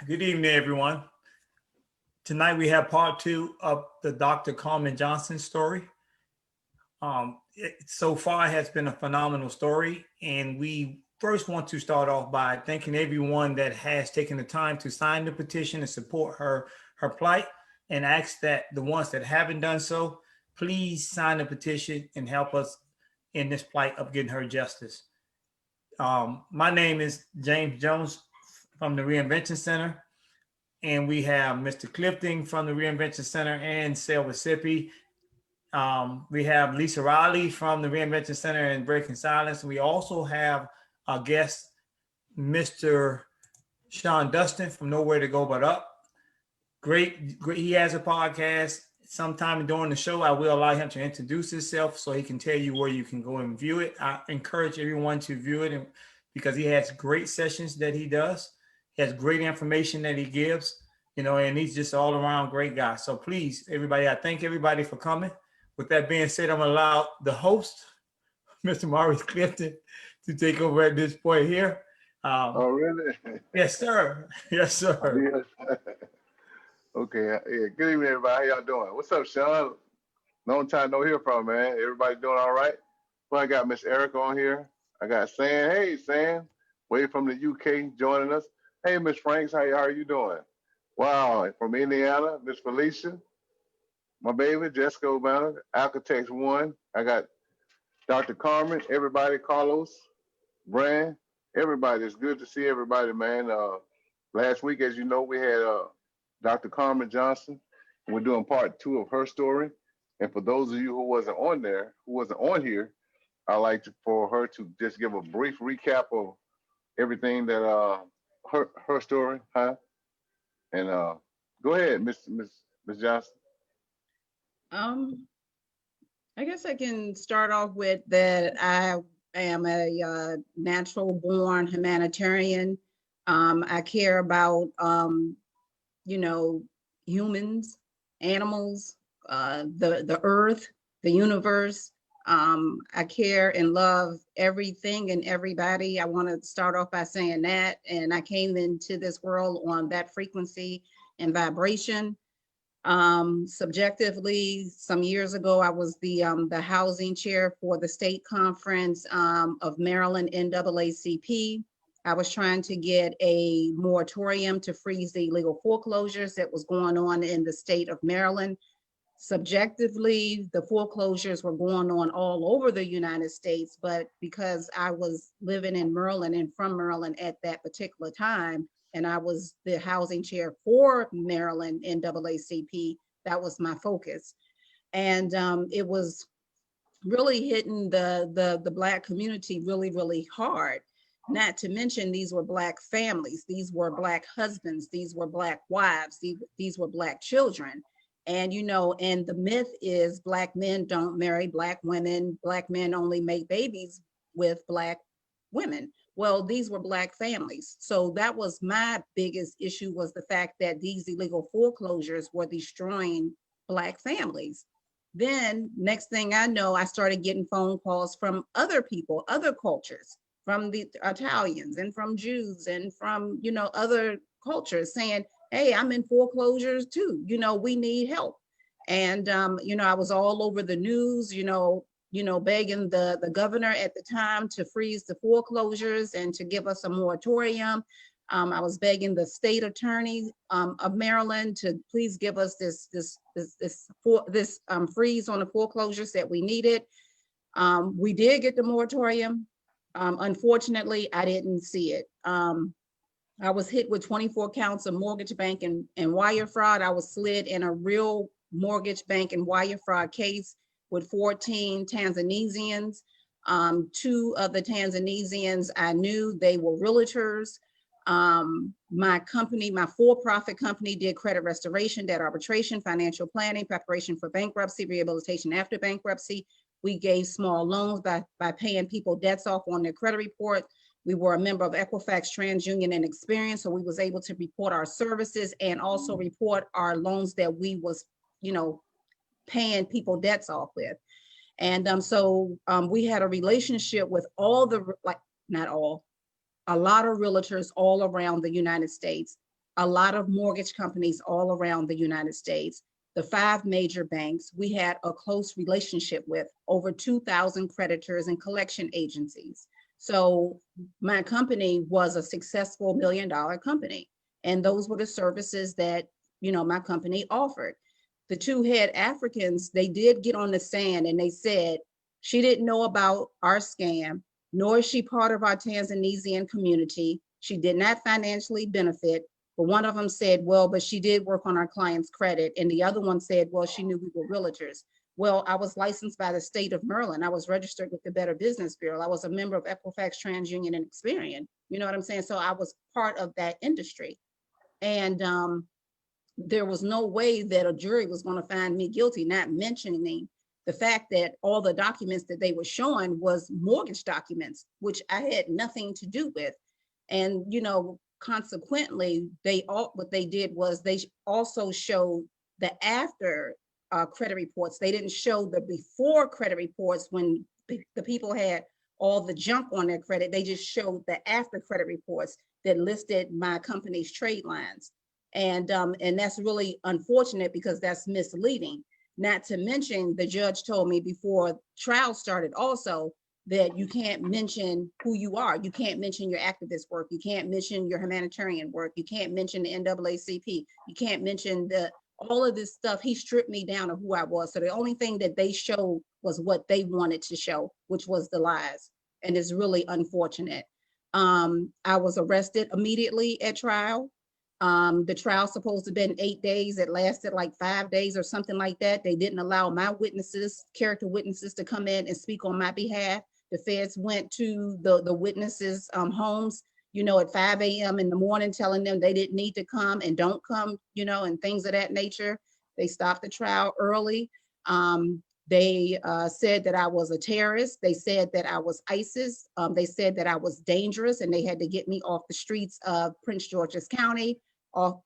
Good evening, everyone. Tonight we have part two of the Dr. Carmen Johnson story. So far has been a phenomenal story, and we first want to start off by thanking everyone that has taken the time to sign the petition and support her plight, and ask that the ones that haven't done so, please sign the petition and help us in this plight of getting her justice. My name is James Jones from the Reinvention Center, and we have Mr. Clifton from the Reinvention Center and Selva Sippy. We have Lisa Riley from the Reinvention Center and Breaking Silence. We also have a guest, Mr. Sean Dustin from Nowhere to Go But Up. Great. He has a podcast. Sometime during the show, I will allow him to introduce himself so he can tell you where you can go and view it. I encourage everyone to view it because he has great sessions that he does. He has great information that he gives, and he's just all around great guy. So please, everybody, I thank everybody for coming. With that being said, I'm going to allow the host, Mr. Maurice Clifton, to take over at this point here. Oh, really? Yes, sir. Yes, sir. Yes. Okay. Yeah. Good evening, everybody. How y'all doing? What's up, Sean? Long time no hear from, man. Everybody doing all right? Well, I got Miss Erica on here. I got Sam. Hey, Sam. Way from the UK joining us. Hey, Miss Franks. How are you doing? Wow. From Indiana, Miss Felicia. My baby, Jessica O'Banner. Architects 1. I got Dr. Carmen. Everybody, Carlos. Brand. Everybody. It's good to see everybody, man. Last week, as you know, we had Dr. Carmen Johnson. We're doing part 2 of her story. And for those of you who wasn't on here, I'd like for her to just give a brief recap of everything that her story, huh? And go ahead, Miss Johnson. I guess I can start off with that I am a natural born humanitarian. I care about humans, animals, the earth, the universe. I care and love everything and everybody. I want to start off by saying that. And I came into this world on that frequency and vibration. Subjectively, some years ago, I was the housing chair for the state conference of Maryland NAACP. I was trying to get a moratorium to freeze the illegal foreclosures that was going on in the state of Maryland. Subjectively, the foreclosures were going on all over the United States, but because I was living in Maryland and from Maryland at that particular time, and I was the housing chair for Maryland NAACP, that was my focus. And it was really hitting the Black community really, really hard. Not to mention, these were Black families, these were Black husbands, these were Black wives, these were Black children. And, and the myth is Black men don't marry Black women, Black men only make babies with Black women. Well, these were Black families. So that was my biggest issue, was the fact that these illegal foreclosures were destroying Black families. Then next thing I know, I started getting phone calls from other people, other cultures, from the Italians and from Jews and from, other cultures saying, hey, I'm in foreclosures too. We need help. And, I was all over the news, begging the governor at the time to freeze the foreclosures and to give us a moratorium. I was begging the state attorney of Maryland to please give us this freeze on the foreclosures that we needed. We did get the moratorium. Unfortunately, I didn't see it. I was hit with 24 counts of mortgage bank and wire fraud. I was slid in a real mortgage bank and wire fraud case with 14 Tanzanians. 2 of the Tanzanians, I knew they were realtors. My company, my for-profit company, did credit restoration, debt arbitration, financial planning, preparation for bankruptcy, rehabilitation after bankruptcy. We gave small loans by paying people debts off on their credit report. We were a member of Equifax, TransUnion, and Experian, so we was able to report our services and also report our loans that we was, paying people debts off with. And so we had a relationship with all the, not all, a lot of realtors all around the United States. a lot of mortgage companies all around the United States, the 5 major banks we had a close relationship with, over 2,000 creditors and collection agencies. So my company was a successful $1 million company. And those were the services that, my company offered. The 2 head Africans, they did get on the stand and they said, she didn't know about our scam, nor is she part of our Tanzanian community. She did not financially benefit. But one of them said, well, but she did work on our client's credit. And the other one said, well, she knew we were realtors. Well, I was licensed by the state of Maryland. I was registered with the Better Business Bureau. I was a member of Equifax, TransUnion, and Experian. You know what I'm saying? So I was part of that industry. And there was no way that a jury was going to find me guilty, not mentioning the fact that all the documents that they were showing was mortgage documents, which I had nothing to do with. And, consequently, what they did was they also showed the after credit reports. They didn't show the before credit reports when the people had all the junk on their credit. They just showed the after credit reports that listed my company's trade lines. And that's really unfortunate because that's misleading. Not to mention, the judge told me before trial started also that you can't mention who you are. You can't mention your activist work. You can't mention your humanitarian work. You can't mention the NAACP. You can't mention all of this stuff. He stripped me down to who I was. So the only thing that they showed was what they wanted to show, which was the lies. And it's really unfortunate. I was arrested immediately at trial. The trial supposed to have been 8 days. It lasted like 5 days or something like that. They didn't allow my witnesses, character witnesses, to come in and speak on my behalf. The feds went to the witnesses' homes, at 5 a.m. in the morning, telling them they didn't need to come and don't come, and things of that nature. They stopped the trial early. They said that I was a terrorist. They said that I was ISIS. They said that I was dangerous and they had to get me off the streets of Prince George's County,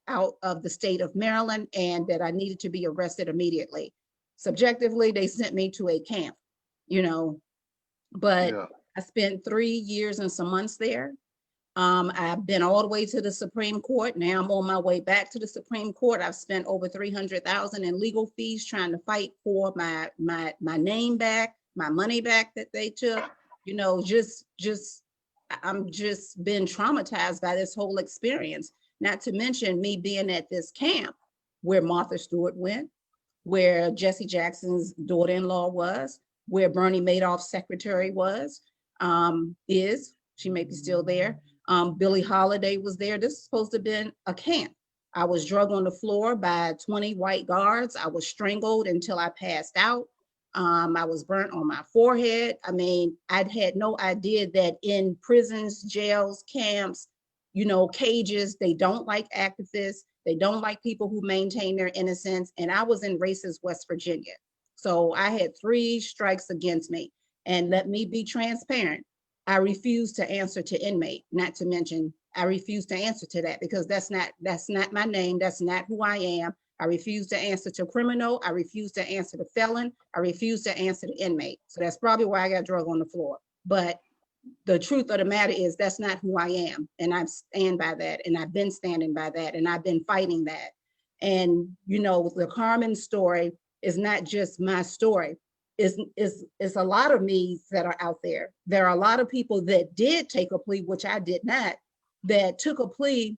out of the state of Maryland, and that I needed to be arrested immediately. Subjectively, they sent me to a camp, but yeah. I spent 3 years and some months there. I've been all the way to the Supreme Court. Now I'm on my way back to the Supreme Court. I've spent over $300,000 in legal fees trying to fight for my name back, my money back that they took. I'm just been traumatized by this whole experience. Not to mention me being at this camp where Martha Stewart went, where Jesse Jackson's daughter-in-law was, where Bernie Madoff's secretary is. She may be still there. Billie Holiday was there. This is supposed to have been a camp. I was drugged on the floor by 20 white guards. I was strangled until I passed out. I was burnt on my forehead. I mean, I'd had no idea that in prisons, jails, camps, cages, they don't like activists. They don't like people who maintain their innocence. And I was in racist West Virginia. So I had 3 strikes against me. And let me be transparent. I refuse to answer to inmate, not to mention, I refuse to answer to that because that's not my name. That's not who I am. I refuse to answer to criminal. I refuse to answer to felon. I refuse to answer to inmate. So that's probably why I got drugged on the floor. But the truth of the matter is that's not who I am. And I stand by that. And I've been standing by that. And I've been fighting that. And, the Carmen story is not just my story. Is a lot of me's that are out there. There are a lot of people that did take a plea, which I did not, that took a plea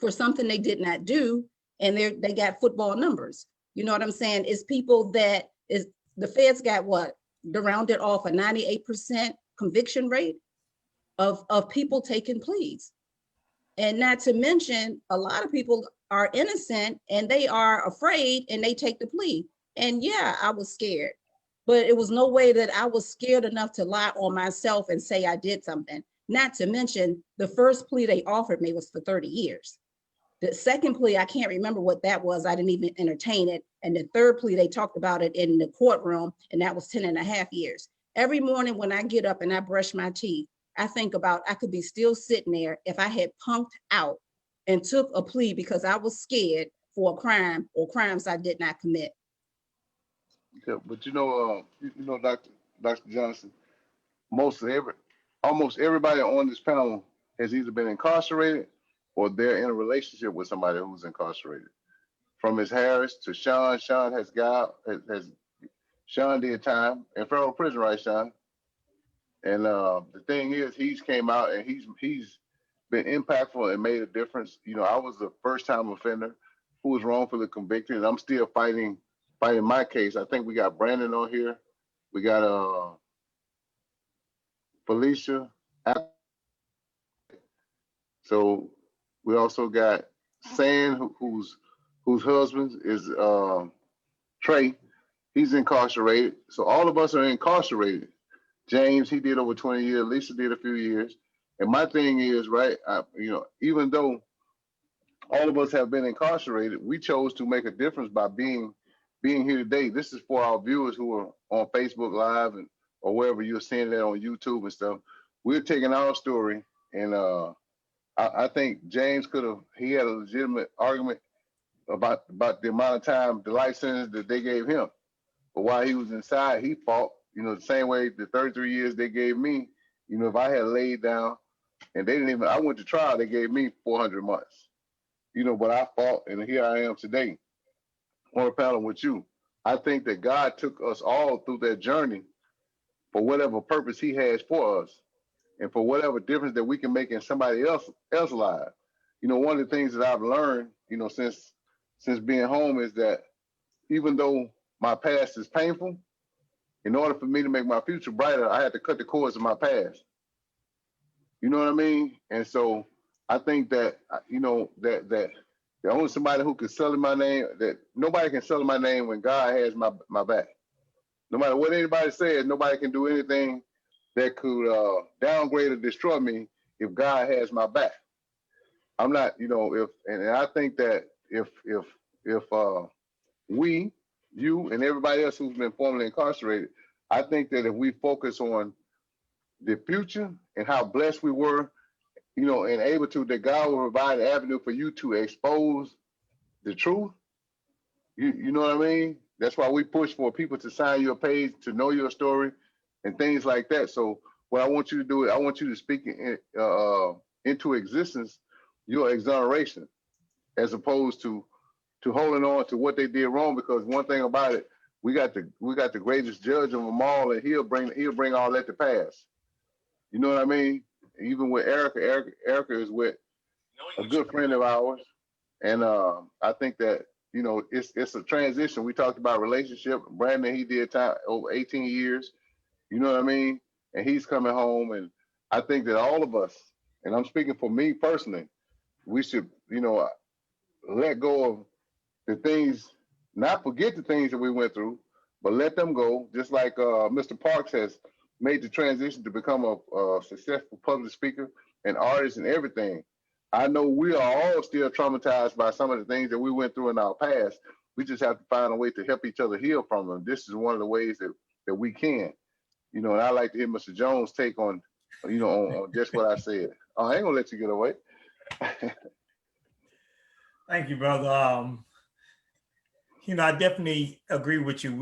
for something they did not do. And they got football numbers. You know what I'm saying? It's people that the feds got what? They rounded off a 98% conviction rate of people taking pleas. And not to mention, a lot of people are innocent and they are afraid and they take the plea. And yeah, I was scared, but it was no way that I was scared enough to lie on myself and say I did something. Not to mention, the first plea they offered me was for 30 years. The second plea, I can't remember what that was. I didn't even entertain it. And the third plea, they talked about it in the courtroom, and that was 10.5 years. Every morning when I get up and I brush my teeth, I think about I could be still sitting there if I had punked out and took a plea because I was scared for a crime or crimes I did not commit. Yeah, but Dr. Johnson, almost everybody on this panel has either been incarcerated or they're in a relationship with somebody who's incarcerated. From Ms. Harris to Sean, Sean did time in federal prison, right, Sean? And the thing is, he's came out and he's been impactful and made a difference. You know, I was a first time offender who was wrongfully convicted, and I'm still fighting my case. I think we got Brandon on here. We got Felicia. So we also got San, whose husband is Trey. He's incarcerated. So all of us are incarcerated. James, he did over 20 years. Lisa did a few years. And my thing is, right, you know, even though all of us have been incarcerated, we chose to make a difference by being here today. This is for our viewers who are on Facebook Live or wherever you're seeing that on YouTube and stuff. We're taking our story, and I think James he had a legitimate argument about the amount of time, the life sentence that they gave him. But while he was inside, he fought, you know, the same way the 33 years they gave me. You know, if I had laid down and I went to trial, they gave me 400 months. You know, but I fought, and here I am today on a panel with you. I think that God took us all through that journey for whatever purpose he has for us and for whatever difference that we can make in somebody else's life. You know, one of the things that I've learned, you know, since being home is that even though my past is painful, in order for me to make my future brighter, I had to cut the cords of my past. You know what I mean? And so I think that, you know, that the only somebody who can sully my name, that nobody can sully my name when God has my back. No matter what anybody says, nobody can do anything that could downgrade or destroy me if God has my back. I'm not, you know, and I think that if we, you, and everybody else who's been formerly incarcerated, I think that if we focus on the future and how blessed we were, you know, and able to, that God will provide an avenue for you to expose the truth. You know what I mean? That's why we push for people to sign your page, to know your story, and things like that. So what I want you to do is I want you to speak into existence your exoneration, as opposed to holding on to what they did wrong. Because one thing about it, we got the greatest judge of them all, and he'll bring all that to pass. You know what I mean? Even with Erica is with a good friend of ours, and I think that, you know, it's a transition. We talked about relationship. Brandon, he did time over 18 years. You know what I mean? And he's coming home, and I think that all of us, and I'm speaking for me personally, we should, you know, let go of the things, not forget the things that we went through, but let them go. Just like Mr. Parks has made the transition to become a successful public speaker and artist and everything. I know we are all still traumatized by some of the things that we went through in our past. We just have to find a way to help each other heal from them. This is one of the ways that we can. You know, and I like to hear Mr. Jones' take on, you know, on just what I said. Oh, I ain't gonna let you get away. Thank you, brother. You know, I definitely agree with you.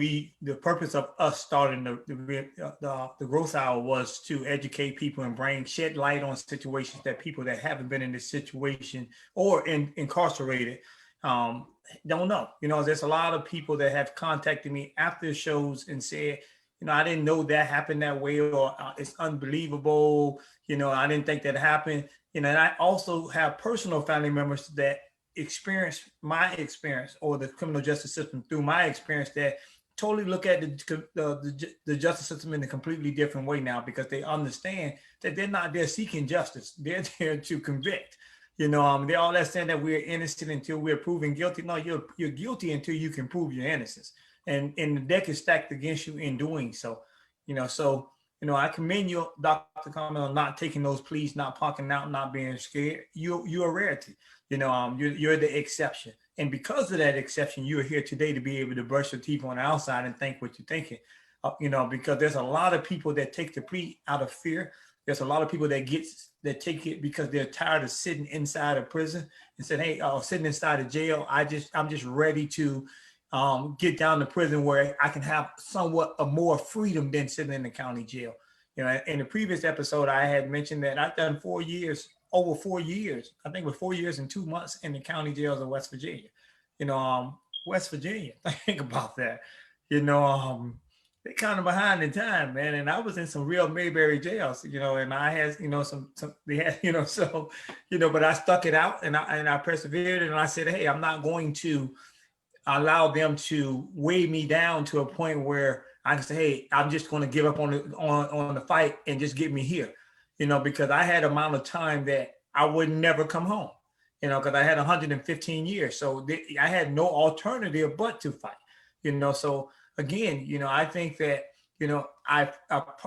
The purpose of us starting the growth hour was to educate people and shed light on situations that people that haven't been in this situation or incarcerated don't know. You know, there's a lot of people that have contacted me after the shows and said, you know, I didn't know that happened that way, or it's unbelievable. You know, I didn't think that happened. You know, and I also have personal family members that experience my experience or the criminal justice system through my experience that totally look at the justice system in a completely different way now, because they understand that they're not there seeking justice. They're there to convict. You know, they're all that saying that we're innocent until we're proven guilty. No, you're guilty until you can prove your innocence. And the deck is stacked against you in doing so. You know, so, you know, I commend you, Dr. Carmen, on not taking those pleas, not punking out, not being scared. You're a rarity. You know, you're the exception. And because of that exception, you're here today to be able to brush your teeth on the outside and think what you're thinking. You know, because there's a lot of people that take the plea out of fear. There's a lot of people that take it because they're tired of sitting inside a prison and said, hey, sitting inside a jail, I'm just ready to get down to prison where I can have somewhat of more freedom than sitting in the county jail. You know, in the previous episode, I had mentioned that I've done 4 years over 4 years. I think it was 4 years and 2 months in the county jails of West Virginia. West Virginia, think about that. They kind of behind in time, man. And I was in some real Mayberry jails, and I had, they had, but I stuck it out and I persevered and I said, hey, I'm not going to allow them to weigh me down to a point where I can say, hey, I'm just going to give up on the fight and just get me here, because I had amount of time that I would never come home, because I had 115 years. So I had no alternative but to fight, so again, I think that, I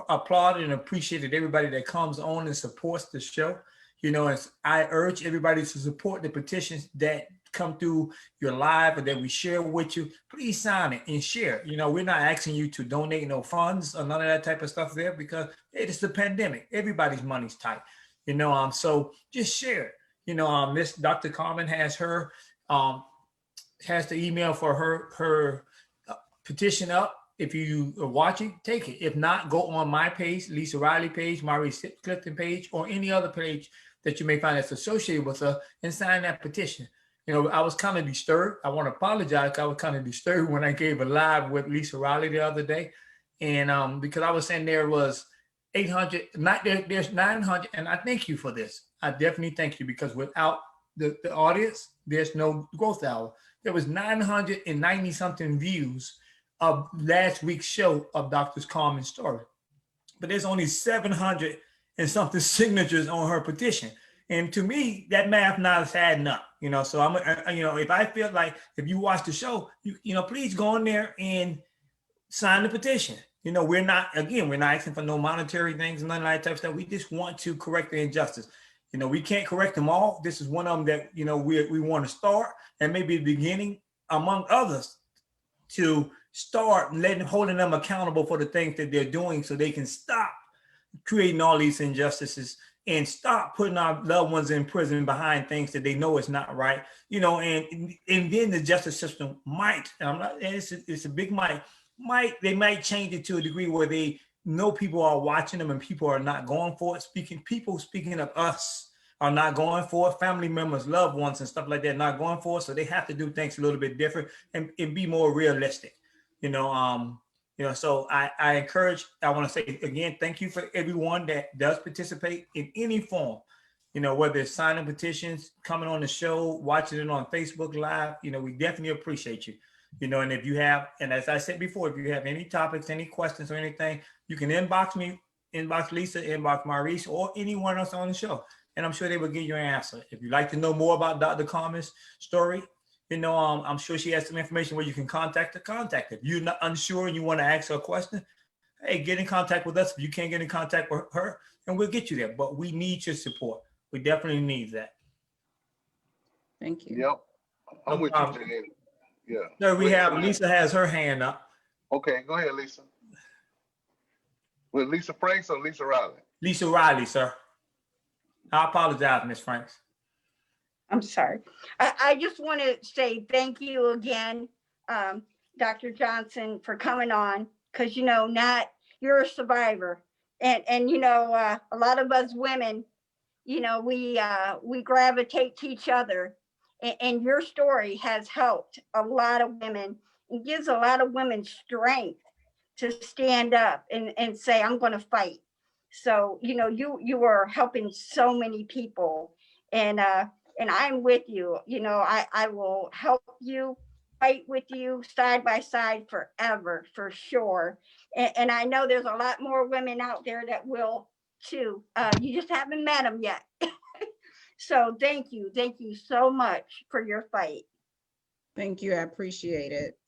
applaud and appreciated everybody that comes on and supports the show. And I urge everybody to support the petitions that come through your live or that we share with you. Please sign it and share. We're not asking you to donate no funds or none of that type of stuff there because it's the pandemic. Everybody's money's tight. So just share it. Miss Dr. Carmen has her has the email for her petition up. If you are watching, take it. If not, go on my page, Lisa Riley page, Maurice Clifton page, or any other page that you may find that's associated with her and sign that petition. I was kind of disturbed. I want to apologize. I was kind of disturbed when I gave a live with Lisa Riley the other day. And because I was saying there was 800, there's 900. And I thank you for this. I definitely thank you because without the audience, there's no growth hour. There was 990 something views of last week's show of Dr. Carmen's story. But there's only 700 and something signatures on her petition. And to me, that math not is adding up, so I'm, if I feel like if you watch the show, please go in there and sign the petition. We're not asking for no monetary things and none of that type of stuff. We just want to correct the injustice. We can't correct them all. This is one of them that, we want to start and maybe the beginning among others to start holding them accountable for the things that they're doing so they can stop creating all these injustices and stop putting our loved ones in prison behind things that they know is not right, and then the justice system might, it's a big they might change it to a degree where they know people are watching them and people are not going for it. People speaking of us are not going for it. Family members, loved ones and stuff like that not going for it. So they have to do things a little bit different and be more realistic, so I encourage, I want to say again, thank you for everyone that does participate in any form, whether it's signing petitions, coming on the show, watching it on Facebook Live, we definitely appreciate you, and if you have, and as I said before, if you have any topics, any questions or anything, you can inbox me, inbox Lisa, inbox Maurice, or anyone else on the show. And I'm sure they will give you an answer. If you'd like to know more about Dr. Carmen's story, I'm sure she has some information where you can contact her. If you're not unsure and you want to ask her a question, hey, get in contact with us. If you can't get in contact with her, and we'll get you there. But we need your support. We definitely need that. Thank you. Yep. I'm with you, Jane. Yeah. Sir, Lisa has her hand up. Okay, go ahead, Lisa. With Lisa Franks or Lisa Riley? Lisa Riley, sir. I apologize, Ms. Franks. I'm sorry. I just want to say thank you again, Dr. Johnson, for coming on, because, you're a survivor. And a lot of us women, we gravitate to each other. And your story has helped a lot of women and gives a lot of women strength to stand up and say, I'm going to fight. So, you are helping so many people. And I'm with you. I will help you, fight with you side by side forever, for sure. And I know there's a lot more women out there that will too. You just haven't met them yet. So thank you so much for your fight. Thank you. I appreciate it.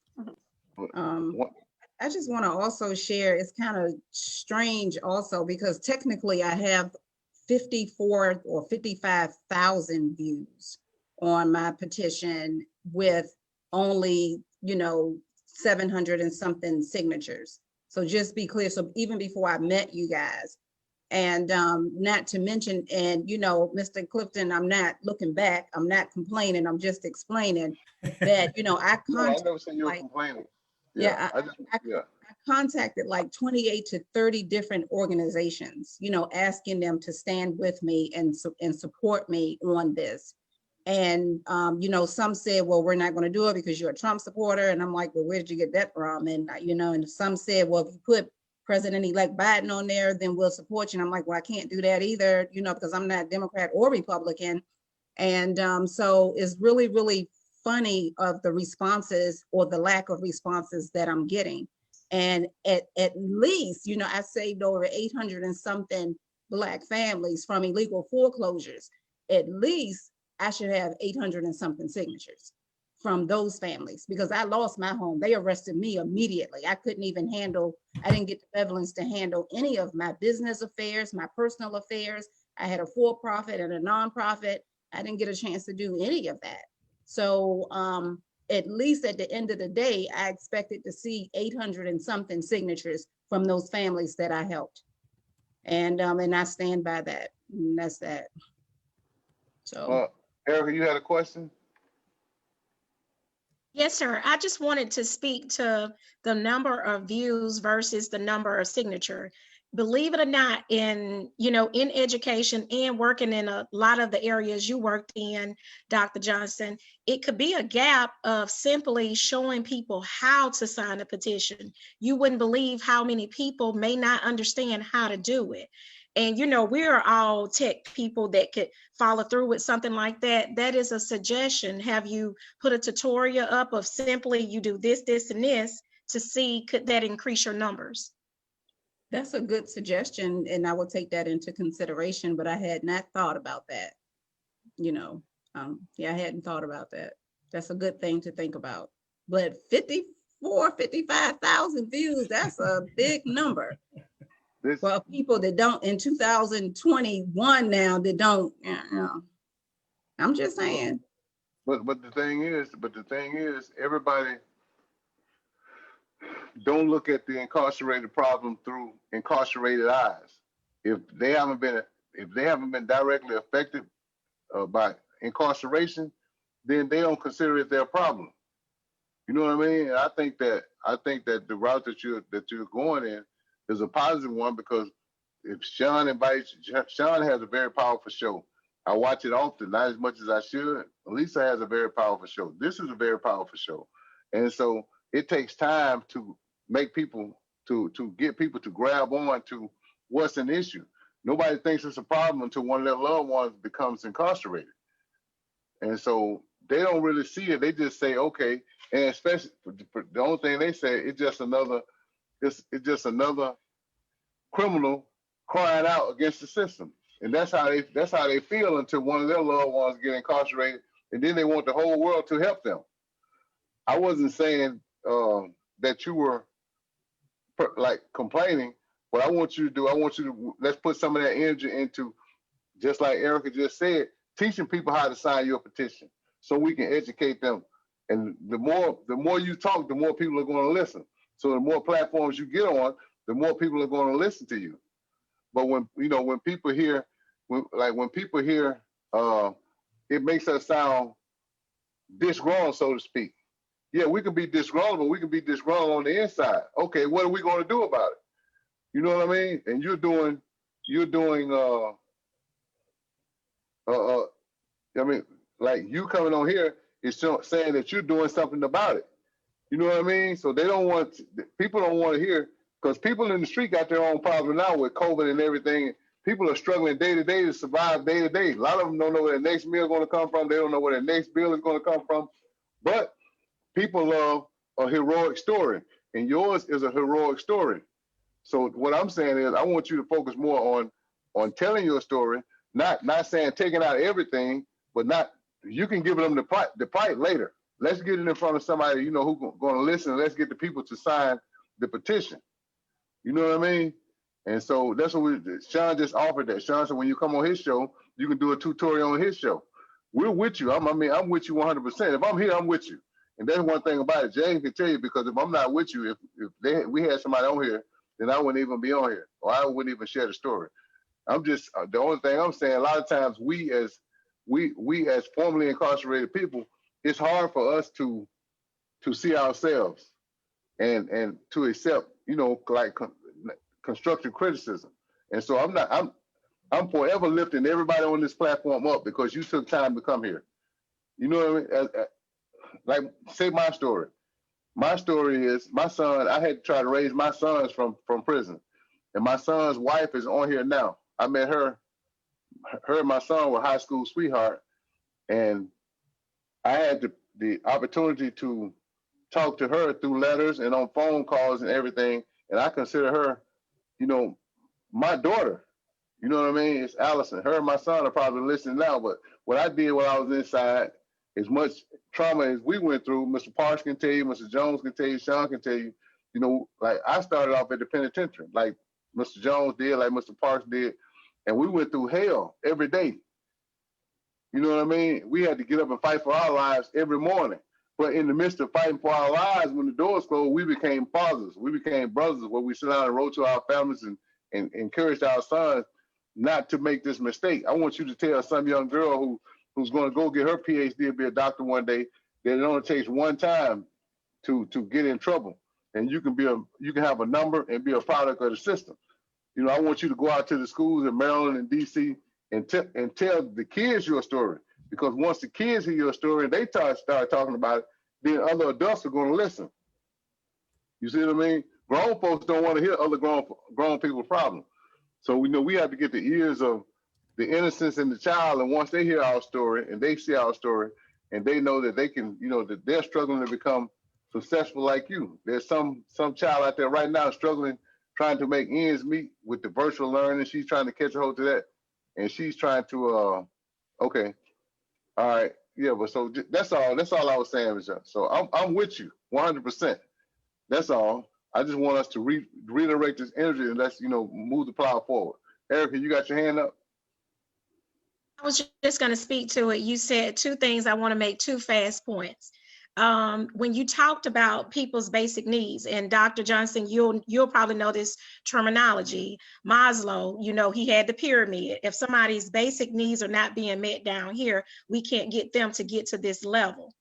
I just want to also share, it's kind of strange also because technically I have 54 or 55,000 views on my petition with only, 700 and something signatures. So just be clear. So even before I met you guys, and not to mention, and Mr. Clifton, I'm not looking back, I'm not complaining, I'm just explaining that, I No, I never said you were complaining. Yeah, I just, yeah. I contacted like 28 to 30 different organizations, you know, asking them to stand with me and support me on this. And, you know, some said, well, we're not going to do it because you're a Trump supporter. And I'm like, well, where did you get that from? And, you know, and some said, well, if you put President-elect Biden on there, then we'll support you. And I'm like, well, I can't do that either, you know, because I'm not Democrat or Republican. And so it's really, really funny of the responses or the lack of responses that I'm getting. And at least, you know, I saved over 800 and something Black families from illegal foreclosures. At least I should have 800 and something signatures from those families because I lost my home. They arrested me immediately. I couldn't even handle, I didn't get the benevolence to handle any of my business affairs, my personal affairs. I had a for-profit and a nonprofit. I didn't get a chance to do any of that. So at least at the end of the day, I expected to see 800 and something signatures from those families that I helped. And I stand by that. And that's that. So Erica, you had a question? Yes, sir. I just wanted to speak to the number of views versus the number of signature. Believe it or not, in education and working in a lot of the areas you worked in, Dr. Johnson, it could be a gap of simply showing people how to sign a petition. You wouldn't believe how many people may not understand how to do it. And, we're all tech people that could follow through with something like that. That is a suggestion. Have you put a tutorial up of simply you do this, this, and this to see could that increase your numbers? that's a good suggestion, and I will take that into consideration, but I had not thought about that. Yeah, I hadn't thought about that. That's a good thing to think about. But 55,000 views, that's a big number. Well, people that don't in 2021 now that don't, I'm just saying. But the thing is, everybody don't look at the incarcerated problem through incarcerated eyes. If they haven't been directly affected by incarceration, then they don't consider it their problem. You know what I mean? And I think that the route that you're going in is a positive one, because if Sean has a very powerful show. I watch it often, not as much as I should. Lisa has a very powerful show. This is a very powerful show. And so it takes time to make people, to get people to grab on to what's an issue. Nobody thinks it's a problem until one of their loved ones becomes incarcerated. And so they don't really see it. They just say, okay. And especially the only thing they say, it's just another criminal crying out against the system. And that's how they feel until one of their loved ones get incarcerated, and then they want the whole world to help them. I wasn't saying that you were like complaining. What I want you to let's put some of that energy into, just like Erica just said, teaching people how to sign your petition so we can educate them. And the more you talk, the more people are going to listen. So the more platforms you get on, the more people are going to listen to you. But when people hear, it makes us sound disgruntled, so to speak. Yeah, we can be disgruntled, but we can be disgruntled on the inside. Okay, what are we going to do about it? You know what I mean? And you're doing, I mean, like you coming on here is saying that you're doing something about it. You know what I mean? So people don't want to hear, because people in the street got their own problem now with COVID and everything. People are struggling day to day to survive day to day. A lot of them don't know where their next meal is going to come from. They don't know where their next bill is going to come from. But people love a heroic story, and yours is a heroic story. So what I'm saying is, I want you to focus more on telling your story, not saying taking out everything, but you can give them the fight later. Let's get it in front of somebody who's going to listen. And let's get the people to sign the petition. You know what I mean? And so that's what Sean just offered that. Sean said, when you come on his show, you can do a tutorial on his show. We're with you. I'm with you 100%. If I'm here, I'm with you. And that's one thing about it. James can tell you, because if I'm not with you, if we had somebody on here, then I wouldn't even be on here, or I wouldn't even share the story. I'm just, the only thing I'm saying, a lot of times we as formerly incarcerated people, it's hard for us to see ourselves. and to accept, you know, like constructive criticism. And so I'm forever lifting everybody on this platform up because you took time to come here. You know what I mean? Like, say my story. My story is my son. I had to try to raise my sons from prison, and my son's wife is on here now. I met her. Her and my son were high school sweetheart, and I had the opportunity to talk to her through letters and on phone calls and everything. And I consider her, you know, my daughter. You know what I mean? It's Allison. Her and my son are probably listening now, but what I did while I was inside, as much trauma as we went through, Mr. Parks can tell you, Mr. Jones can tell you, Sean can tell you, you know, like I started off at the penitentiary, like Mr. Jones did, like Mr. Parks did, and we went through hell every day. You know what I mean? We had to get up and fight for our lives every morning. But in the midst of fighting for our lives, when the doors closed, we became fathers. We became brothers where we sit down and wrote to our families and encouraged our sons not to make this mistake. I want you to tell some young girl who's going to go get her PhD and be a doctor one day that it only takes one time to get in trouble. And you can have a number and be a product of the system. You know, I want you to go out to the schools in Maryland and DC and tell the kids your story. Because once the kids hear your story and they start talking about it, then other adults are going to listen. You see what I mean? Grown folks don't want to hear other grown people's problems. So we know we have to get the ears of the innocence in the child. And once they hear our story and they see our story and they know that they can, you know, that they're struggling to become successful like you. There's some child out there right now struggling, trying to make ends meet with the virtual learning. She's trying to catch a hold to that. And she's trying to, okay. All right, yeah, but so that's all I was saying, Michelle. So I'm with you 100%. That's all. I just want us to reiterate this energy and let's, you know, move the plow forward. Erica, you got your hand up? I was just going to speak to it. You said two things. I want to make two fast points. When you talked about people's basic needs, and Dr. Johnson, you'll probably know this terminology. Maslow, you know, he had the pyramid. If somebody's basic needs are not being met down here, we can't get them to get to this level.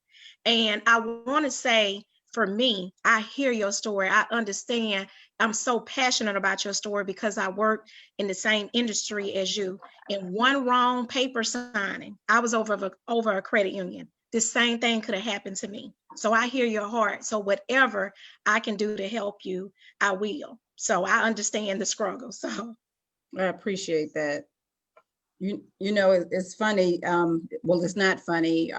And I want to say, for me, I hear your story. I understand. I'm so passionate about your story because I work in the same industry as you. In one wrong paper signing, I was over a credit union. The same thing could have happened to me. So I hear your heart. So whatever I can do to help you, I will. So I understand the struggle. So I appreciate that. You know, it's funny. Well, it's not funny,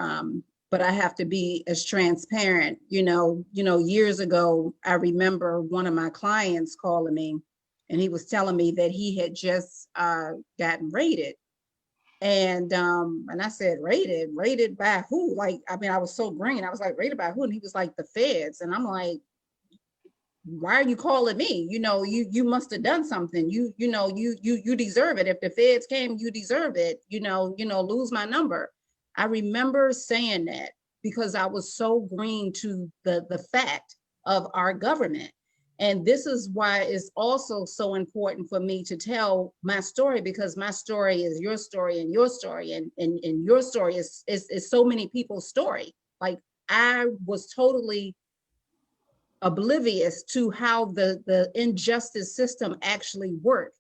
but I have to be as transparent. You know, years ago, I remember one of my clients calling me, and he was telling me that he had just gotten raided. And I said, raided by who? Like, I mean, I was so green. I was like, raided by who? And he was like, the feds. And I'm like, why are you calling me? You know, you must have done something. You deserve it. If the feds came, you deserve it. You know, lose my number. I remember saying that because I was so green to the fact of our government. And this is why it's also so important for me to tell my story, because my story is your story and your story, and your story is so many people's story. Like, I was totally oblivious to how the injustice system actually worked.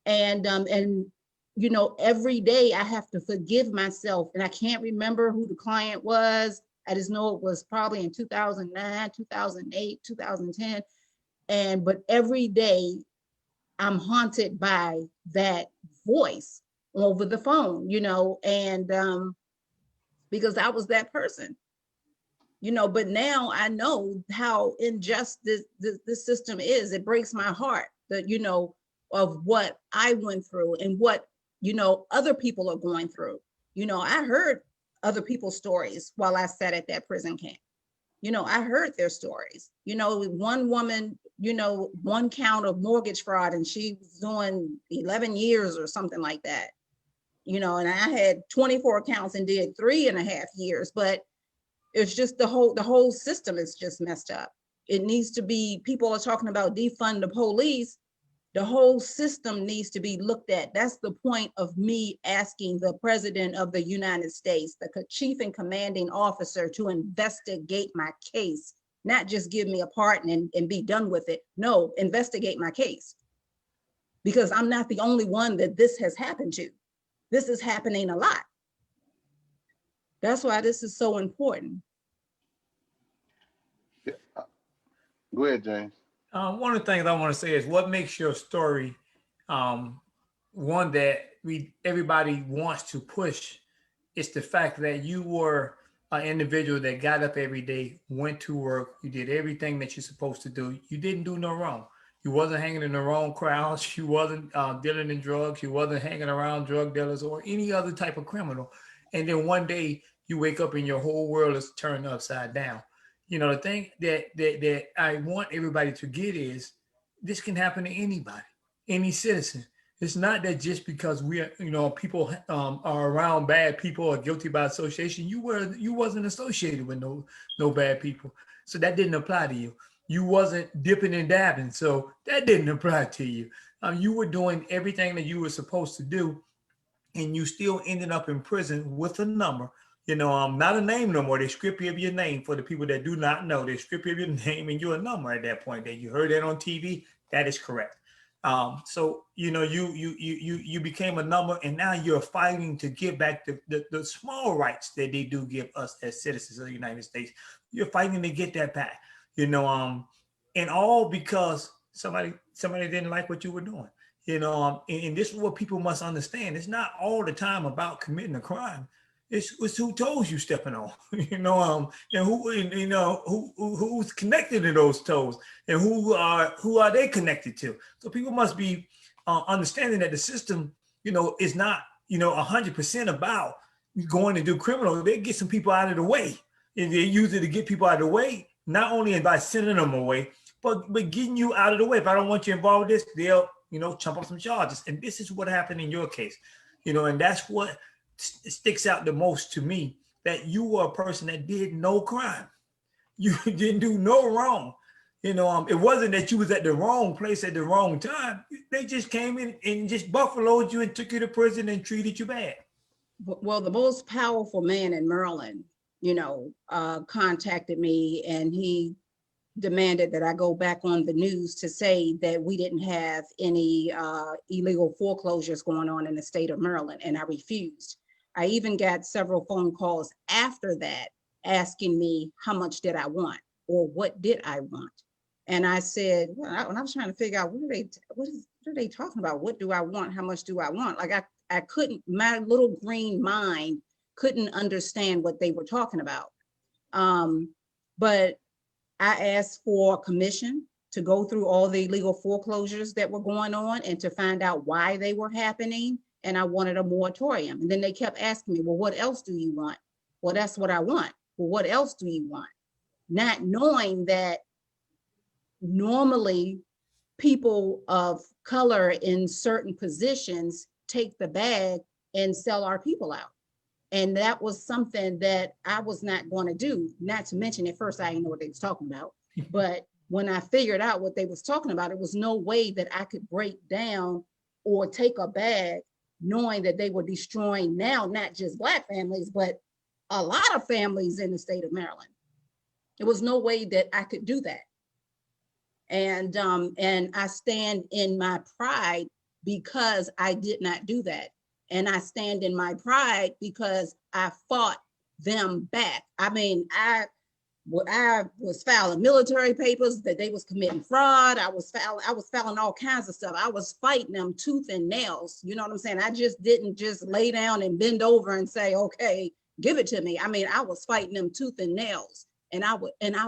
And you know, every day I have to forgive myself, and I can't remember who the client was. I just know it was probably in 2009, 2008, 2010. But every day I'm haunted by that voice over the phone, you know, and because I was that person, you know. But now I know how unjust this system is. It breaks my heart that, you know, of what I went through and what, you know, other people are going through. You know, I heard other people's stories while I sat at that prison camp. You know, I heard their stories. You know, one woman, you know, one count of mortgage fraud, and she was doing 11 years or something like that. You know, and I had 24 counts and did 3.5 years. But it's just the whole system is just messed up. It needs to be, people are talking about defund the police. The whole system needs to be looked at. That's the point of me asking the President of the United States, the chief and commanding officer, to investigate my case not just give me a pardon and be done with it. No, investigate my case, because I'm not the only one that this has happened to. This is happening a lot. That's why this is so important. Yeah. Go ahead, James. One of the things I want to say is what makes your story one that everybody wants to push. It's the fact that you were an individual that got up every day, went to work, you did everything that you're supposed to do. You didn't do no wrong. You wasn't hanging in the wrong crowds. You wasn't dealing in drugs. You wasn't hanging around drug dealers or any other type of criminal. And then one day you wake up and your whole world is turned upside down. You know, the thing that I want everybody to get is this can happen to anybody, any citizen. It's not that just because we are, people are around bad people or guilty by association, you wasn't associated with no bad people. So that didn't apply to you. You wasn't dipping and dabbing. So that didn't apply to you. You were doing everything that you were supposed to do, and you still ended up in prison with a number. Not a name no more. They strip you of your name. For the people that do not know, they strip you of your name and you're a number at that point. That you heard that on TV. That is correct. So you became a number, and now you're fighting to get back the small rights that they do give us as citizens of the United States. You're fighting to get that back. And all because somebody didn't like what you were doing. And this is what people must understand. It's not all the time about committing a crime. It's who toes you stepping on, and who's connected to those toes, and who are they connected to. So people must be understanding that the system, is not 100% about going to do criminal. They get some people out of the way, and they use it to get people out of the way. Not only by sending them away, but getting you out of the way. If I don't want you involved with this, they'll chump up some charges. And this is what happened in your case, and that's what sticks out the most to me, that you were a person that did no crime. You didn't do no wrong. It wasn't that you was at the wrong place at the wrong time. They just came in and just buffaloed you and took you to prison and treated you bad. Well, the most powerful man in Maryland, contacted me, and he demanded that I go back on the news to say that we didn't have any illegal foreclosures going on in the state of Maryland, and I refused. I even got several phone calls after that asking me how much did I want or what did I want. And I said, well, when I was trying to figure out what are they talking about? What do I want? How much do I want? Like I couldn't, my little green mind couldn't understand what they were talking about. But I asked for commission to go through all the illegal foreclosures that were going on and to find out why they were happening. And I wanted a moratorium. And then they kept asking me, well, what else do you want? Well, that's what I want. Well, what else do you want? Not knowing that normally people of color in certain positions take the bag and sell our people out. And that was something that I was not going to do. Not to mention, at first I didn't know what they was talking about. But when I figured out what they was talking about, it was no way that I could break down or take a bag knowing that they were destroying now, not just Black families, but a lot of families in the state of Maryland. There was no way that I could do that. And I stand in my pride because I did not do that. And I stand in my pride because I fought them back. I mean, I was filing military papers that they was committing fraud. I was filing all kinds of stuff. I was fighting them tooth and nails. You know what I'm saying? I just didn't just lay down and bend over and say, okay, give it to me. I mean, I was fighting them tooth and nails, and I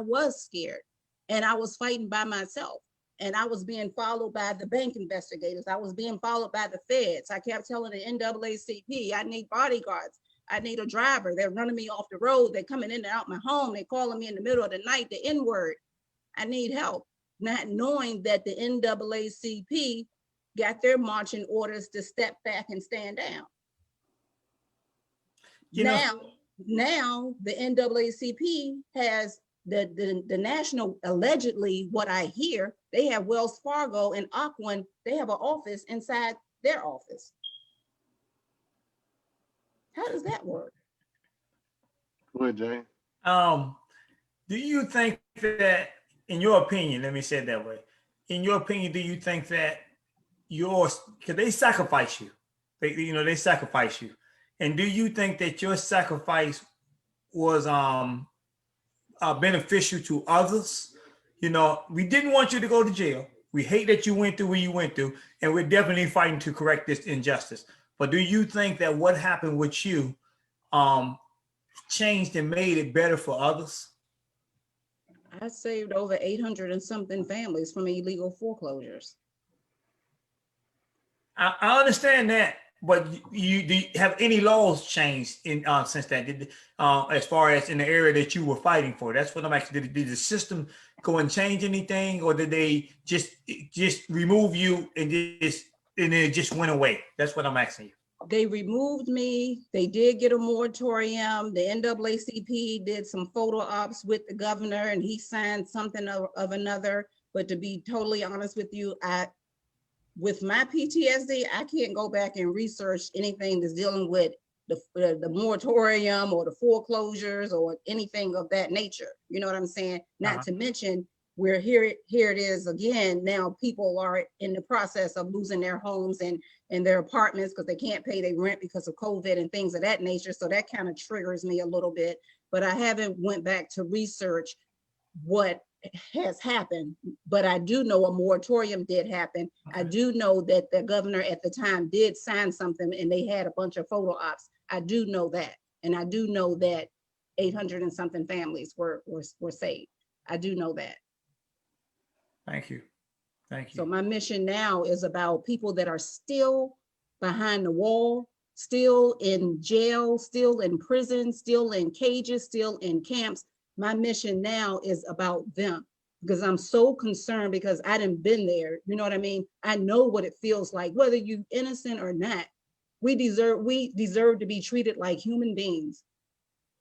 was scared, and I was fighting by myself. And I was being followed by the bank investigators. I was being followed by the feds. I kept telling the NAACP, I need bodyguards. I need a driver. They're running me off the road. They're coming in and out my home. They're calling me in the middle of the night, the N-word. I need help. Not knowing that the NAACP got their marching orders to step back and stand down. Now the NAACP has the national, allegedly, what I hear, they have Wells Fargo and Ocwen, they have an office inside their office. How does that work? Go ahead, Jane. Do you think that, in your opinion, let me say it that way, in your opinion, do you think that yours, because they sacrifice you, they sacrifice you, and do you think that your sacrifice was beneficial to others? We didn't want you to go to jail. We hate that you went through where you went through, and we're definitely fighting to correct this injustice. But do you think that what happened with you changed and made it better for others? I saved over 800 and something families from illegal foreclosures. I understand that, but do you have any laws changed in since that? As far as in the area that you were fighting for? That's what I'm asking. Did the system go and change anything, or did they just remove you and it just went away? That's what I'm asking you. They removed me. They did get a moratorium. The NAACP did some photo ops with the governor, and he signed something of another. But to be totally honest with you, with my PTSD, I can't go back and research anything that's dealing with the moratorium or the foreclosures or anything of that nature. You know what I'm saying? Not to mention, we're here it is again. Now people are in the process of losing their homes and their apartments because they can't pay their rent because of COVID and things of that nature. So that kind of triggers me a little bit, but I haven't went back to research what has happened. But I do know a moratorium did happen. I do know that the governor at the time did sign something and they had a bunch of photo ops. I do know that. And I do know that 800 and something families were saved. I do know that. Thank you. Thank you. So my mission now is about people that are still behind the wall, still in jail, still in prison, still in cages, still in camps. My mission now is about them because I'm so concerned because I done been there. You know what I mean? I know what it feels like, whether you innocent or not. We deserve to be treated like human beings.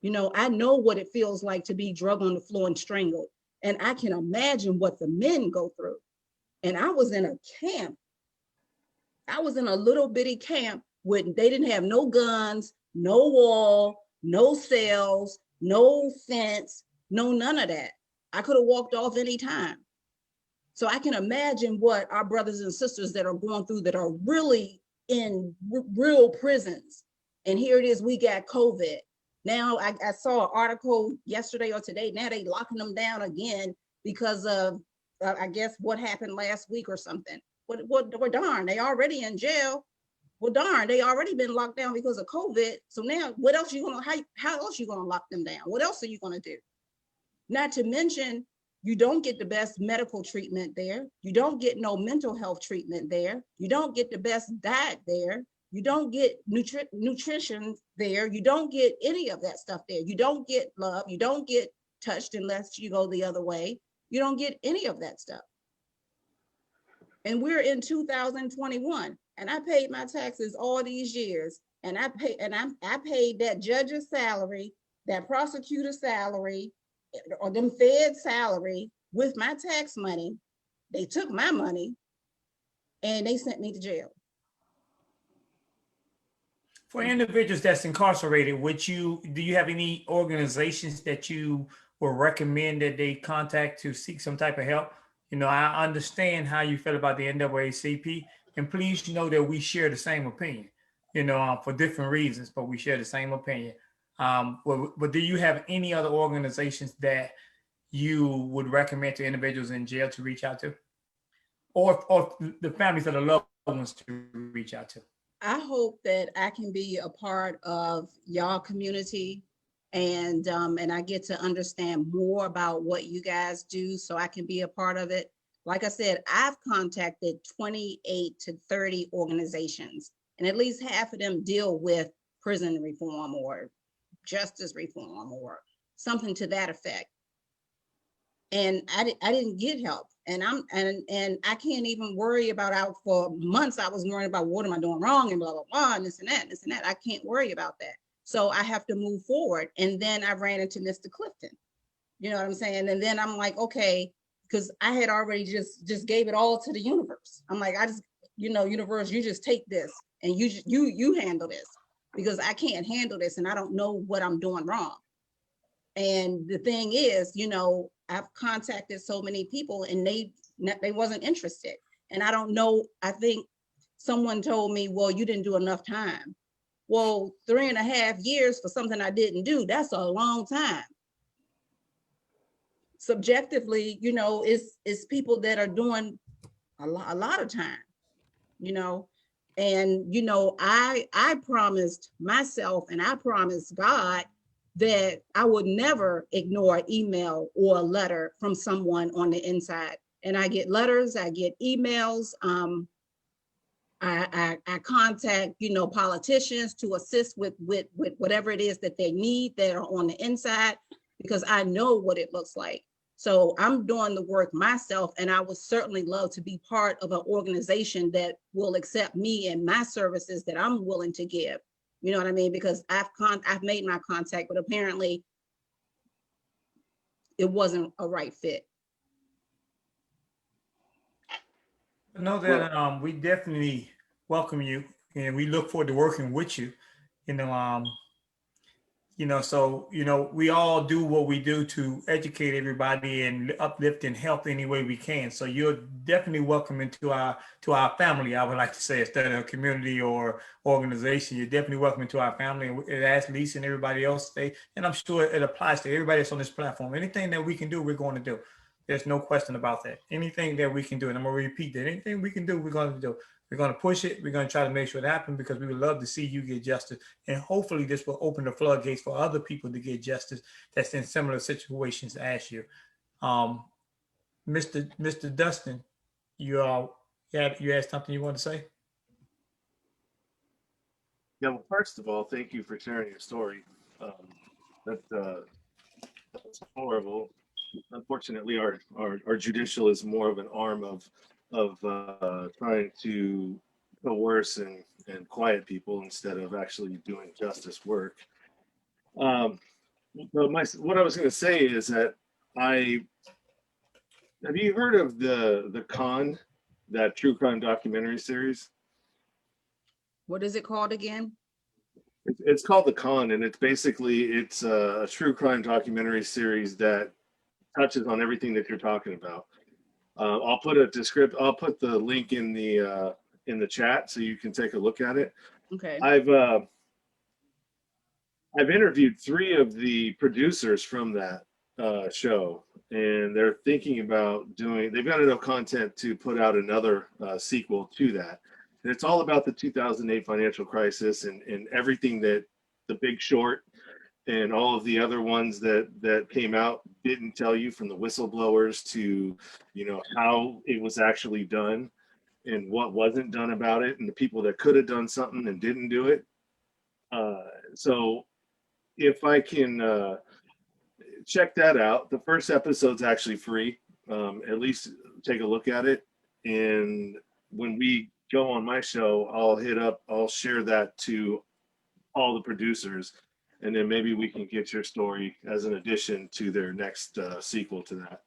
You know, I know what it feels like to be drugged on the floor and strangled. And I can imagine what the men go through. And I was in a camp. I was in a little bitty camp with, they didn't have no guns, no wall, no cells, no fence, no none of that. I could have walked off anytime. So I can imagine what our brothers and sisters that are going through that are really in real prisons. And here it is, we got COVID. Now I saw an article yesterday or today, now they locking them down again because of, I guess what happened last week or something. Well, darn, they already in jail. Well, darn, they already been locked down because of COVID. So now what else you gonna, how else you gonna lock them down? What else are you gonna do? Not to mention, you don't get the best medical treatment there. You don't get no mental health treatment there. You don't get the best diet there. You don't get nutrition there. You don't get any of that stuff there. You don't get love. You don't get touched unless you go the other way. You don't get any of that stuff. And we're in 2021, and I paid my taxes all these years, and I paid that judge's salary, that prosecutor's salary, or them Fed salary with my tax money. They took my money and they sent me to jail. For individuals that's incarcerated, do you have any organizations that you will recommend that they contact to seek some type of help? You know, I understand how you feel about the NAACP, and please know that we share the same opinion, for different reasons, but we share the same opinion. But do you have any other organizations that you would recommend to individuals in jail to reach out to, or the families of the loved ones to reach out to? I hope that I can be a part of y'all community, and I get to understand more about what you guys do so I can be a part of it. Like I said, I've contacted 28 to 30 organizations, and at least half of them deal with prison reform or justice reform or something to that effect. And I didn't get help. And I can't even worry about, out for months, I was worrying about what am I doing wrong and blah, blah, blah, and this and that, and this and that. I can't worry about that. So I have to move forward. And then I ran into Mr. Clifton. You know what I'm saying? And then I'm like, okay, because I had already just gave it all to the universe. I'm like, universe, you just take this and you handle this, because I can't handle this and I don't know what I'm doing wrong. And the thing is, I've contacted so many people and they wasn't interested. And I don't know, I think someone told me, well, you didn't do enough time. Well, 3.5 years for something I didn't do, that's a long time. Subjectively, it's people that are doing a lot of time, and I promised myself and I promised God that I would never ignore an email or a letter from someone on the inside. And I get letters, I get emails, I contact, politicians to assist with whatever it is that they need that are on the inside, because I know what it looks like. So I'm doing the work myself, and I would certainly love to be part of an organization that will accept me and my services that I'm willing to give. You know what I mean? Because I've made my contact, but apparently it wasn't a right fit. Know that we definitely welcome you, and we look forward to working with you. You know, so we all do what we do to educate everybody and uplift and help any way we can. So you're definitely welcome into our family. I would like to say, instead of a community or organization, you're definitely welcome into our family. And it asks Lisa and everybody else today, and I'm sure it applies to everybody that's on this platform. Anything that we can do, we're going to do. There's no question about that. Anything that we can do, and I'm going to repeat that, anything we can do, we're going to do. We're going to push it. We're going to try to make sure it happens, because we would love to see you get justice. And hopefully this will open the floodgates for other people to get justice that's in similar situations as you. Mr. Dustin, you had something you want to say? Yeah, well, first of all, thank you for sharing your story. That's horrible. Unfortunately, our judicial is more of an arm of trying to coerce and quiet people instead of actually doing justice work. But what I was going to say is that have you heard of the Con, that true crime documentary series? What is it called again? It's called The Con, and it's a true crime documentary series that touches on everything that you're talking about. I'll put the link in the chat so you can take a look at it. Okay. I've interviewed 3 of the producers from that show, and they're thinking about they've got enough content to put out another sequel to that. And it's all about the 2008 financial crisis and everything that The Big Short and all of the other ones that came out didn't tell you, from the whistleblowers to, how it was actually done and what wasn't done about it, and the people that could have done something and didn't do it. So if I can check that out, the first episode's actually free. At least take a look at it. And when we go on my show, I'll share that to all the producers, and then maybe we can get your story as an addition to their next sequel to that,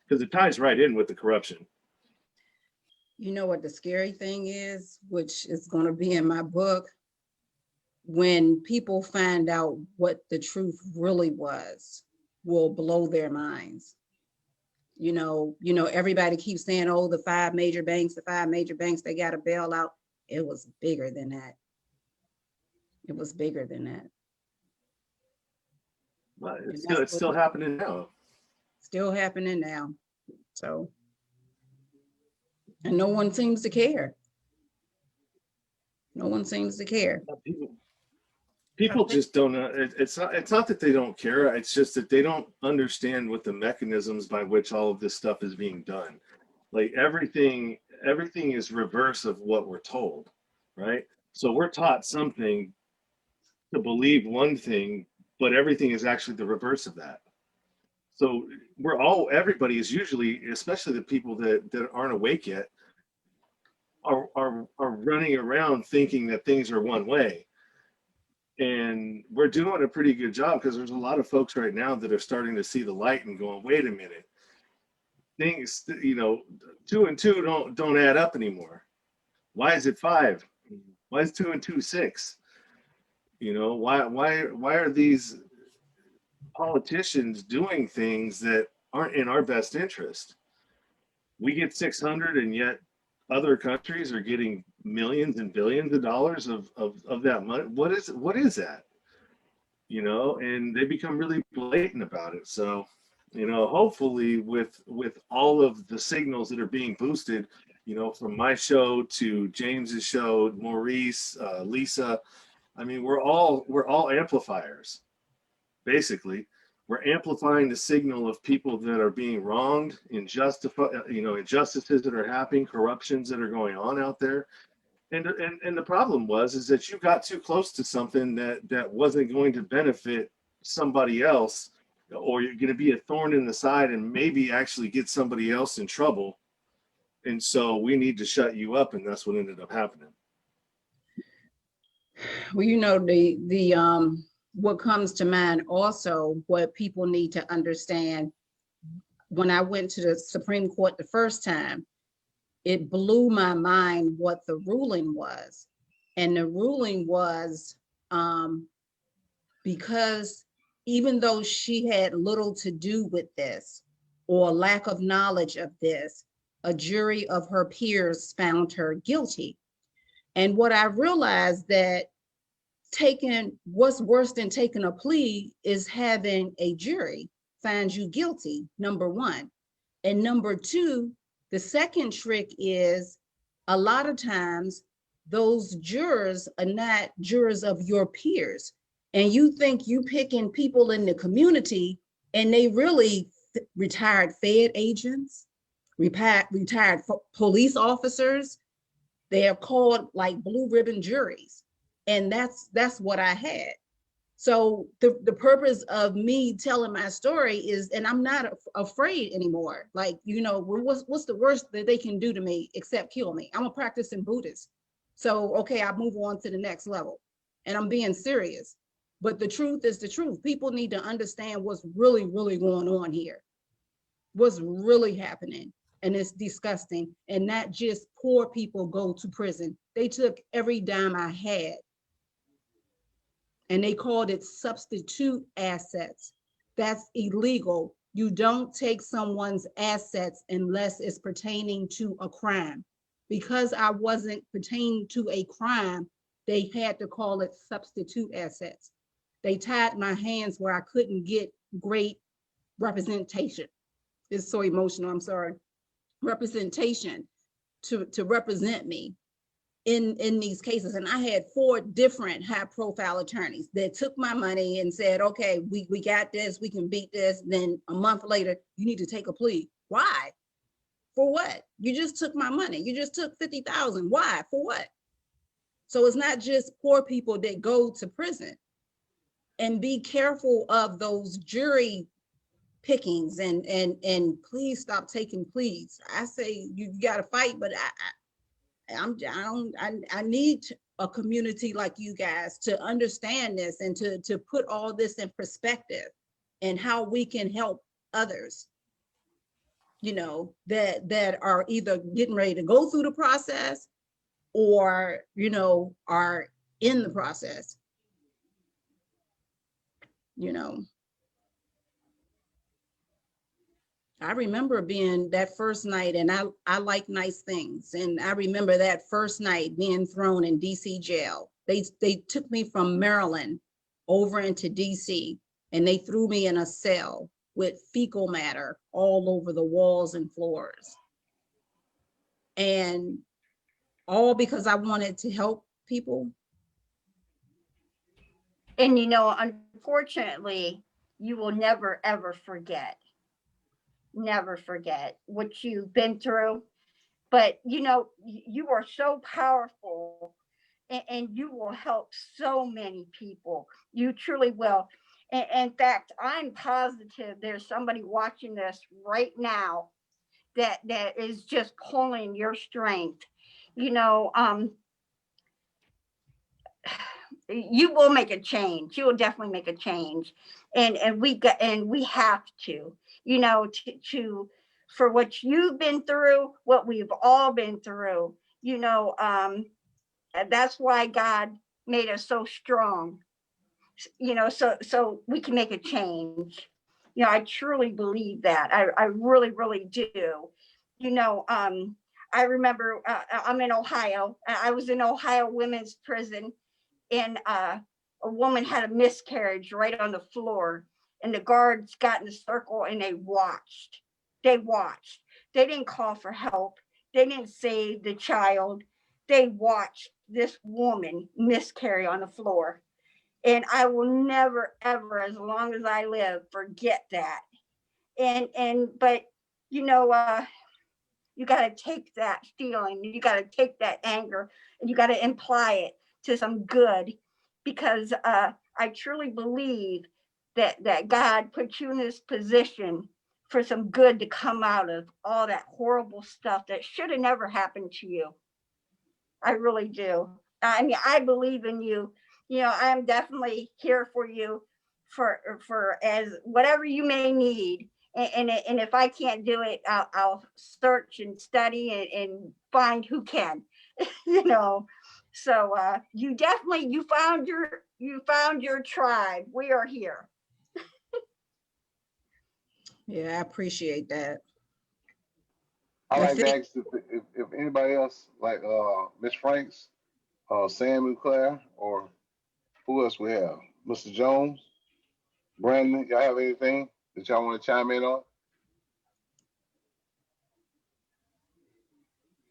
because it ties right in with the corruption. You know what the scary thing is, which is going to be in my book? When people find out what the truth really was, will blow their minds. Everybody keeps saying, oh, the five major banks, they got a bailout. It was bigger than that. It was bigger than that. Well, it's still happening now. Still happening now. So, and no one seems to care. No one seems to care. People just don't know. It's not that they don't care. It's just that they don't understand what the mechanisms by which all of this stuff is being done. Like everything is reverse of what we're told, right? So we're taught something to believe one thing, but everything is actually the reverse of that. So everybody is usually, especially the people that aren't awake yet, are running around thinking that things are one way. And we're doing a pretty good job, because there's a lot of folks right now that are starting to see the light and going, wait a minute, things, 2 and 2 don't add up anymore. Why is it 5? Why is 2 and 2 6? Why are these politicians doing things that aren't in our best interest. We get 600, and yet other countries are getting millions and billions of dollars of that money. What is that? You know, and they become really blatant about it. So, you know, hopefully with all of the signals that are being boosted, you know, from my show to James's show, Maurice, Lisa, I mean, we're all amplifiers. Basically, we're amplifying the signal of people that are being wronged, injustices that are happening, corruptions that are going on out there. And the problem is that you got too close to something that wasn't going to benefit somebody else, or you're going to be a thorn in the side and maybe actually get somebody else in trouble. And so we need to shut you up, and that's what ended up happening. Well, you know, what comes to mind also, what people need to understand, when I went to the Supreme Court the first time, it blew my mind what the ruling was. And the ruling was because even though she had little to do with this or lack of knowledge of this, a jury of her peers found her guilty. And what I realized that what's worse than taking a plea is having a jury find you guilty, number one. And number two, the second trick is a lot of times those jurors are not jurors of your peers. And you think you picking people in the community, and they really retired Fed agents, retired police officers. They are called like blue ribbon juries. And that's what I had. So the purpose of me telling my story is, and I'm not afraid anymore. Like, you know, what's the worst that they can do to me except kill me? I'm a practicing Buddhist. So, okay, I move on to the next level, and I'm being serious. But the truth is the truth. People need to understand what's really, really going on here. What's really happening. And it's disgusting. And not just poor people go to prison. They took every dime I had. And they called it substitute assets. That's illegal. You don't take someone's assets unless it's pertaining to a crime. Because I wasn't pertaining to a crime, they had to call it substitute assets. They tied my hands where I couldn't get great representation. It's so emotional, I'm sorry. Representation to represent me in these cases. And I had 4 different high profile attorneys that took my money and said, okay, we got this, we can beat this. Then a month later, you need to take a plea. Why? For what? You just took my money. You just took 50,000. Why? For what? So it's not just poor people that go to prison. And be careful of those jury pickings and please stop taking pleas. I say you got to fight, but I need a community like you guys to understand this and to put all this in perspective and how we can help others, you know, that are either getting ready to go through the process or, you know, are in the process, you know. I remember being that first night, and I like nice things. And I remember that first night being thrown in DC jail. They took me from Maryland over into DC, and they threw me in a cell with fecal matter all over the walls and floors. And all because I wanted to help people. And you know, unfortunately, you will never ever forget what you've been through. But you know, you are so powerful, and you will help so many people. You truly will. In fact, I'm positive there's somebody watching this right now that is just pulling your strength. You know, you will make a change. You will definitely make a change, and we have to, you know, to for what you've been through, what we've all been through. You know, that's why God made us so strong. so we can make a change. I truly believe that. I really, really do. I remember I'm in Ohio. I was in Ohio women's prison, and a woman had a miscarriage right on the floor, and the guards got in a circle and they watched. They didn't call for help. They didn't save the child. They watched this woman miscarry on the floor. And I will never, ever, as long as I live, forget that. But you know, uh, you got to take that feeling, you got to take that anger, and you got to imply it to some good, because I truly believe that God put you in this position for some good to come out of all that horrible stuff that should have never happened to you. I really do. I mean, I believe in you. I'm definitely here for you, for as whatever you may need. And if I can't do it, I'll search and study and find who can. you know. So you found your tribe. We are here. Yeah, I appreciate that. I And like to thank, ask if anybody else, like Miss Franks, Sam Claire, or who else we have? Mr. Jones, Brandon, y'all have anything that y'all want to chime in on?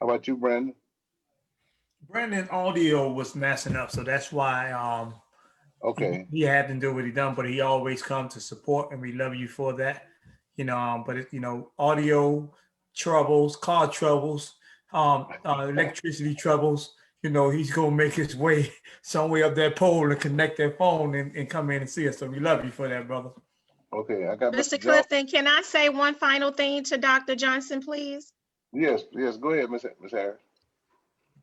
How about you, Brandon? Brandon audio was messing up, so that's why Okay. he had to do what he done, but he always come to support, and we love you for that. But audio troubles, car troubles, electricity troubles. He's gonna make his way somewhere up that pole and connect that phone and come in and see us. So we love you for that, brother. Okay. I got Mr. Mr. Jones. Clifton, can I say one final thing to Dr. Johnson, please? Yes. Go ahead, Miss Harris.